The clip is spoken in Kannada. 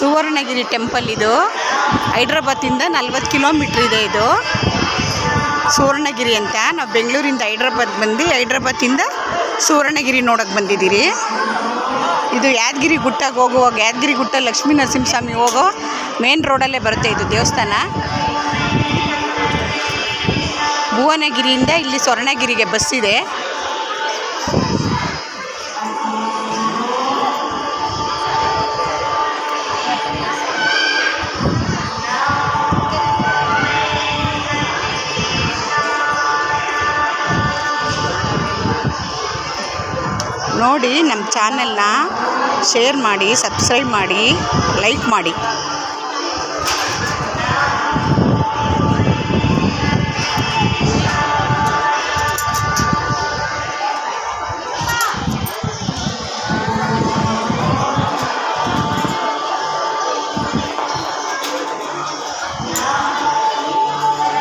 ಸುವರ್ಣಗಿರಿ ಟೆಂಪಲ್ ಇದು. ಹೈದ್ರಾಬಾದಿಂದ 40 ಕಿಲೋಮೀಟ್ರ್ ಇದೆ ಇದು ಸುವರ್ಣಗಿರಿ ಅಂತ. ನಾವು ಬೆಂಗಳೂರಿಂದ ಹೈದ್ರಾಬಾದ್ ಬಂದು ಹೈದ್ರಾಬಾದಿಂದ ಸುವರ್ಣಗಿರಿ ನೋಡೋಕ್ಕೆ ಬಂದಿದ್ದೀರಿ. ಇದು ಯಾದಗಿರಿ ಗುಟ್ಟಾಗ ಹೋಗುವಾಗ ಯಾದಗಿರಿ ಗುಟ್ಟ ಲಕ್ಷ್ಮೀ ನರಸಿಂಹಸ್ವಾಮಿ ಹೋಗೋ ಮೇನ್ ರೋಡಲ್ಲೇ ಬರುತ್ತೆ ಇದು ದೇವಸ್ಥಾನ. ಭುವನಗಿರಿಯಿಂದ ಇಲ್ಲಿ ಸ್ವರ್ಣಗಿರಿಗೆ ಬಸ್ ಇದೆ. ನೋಡಿ, ನಮ್ಮ ಚಾನಲ್ನ ಶೇರ್ ಮಾಡಿ, ಸಬ್ಸ್ಕ್ರೈಬ್ ಮಾಡಿ, ಲೈಕ್ ಮಾಡಿ.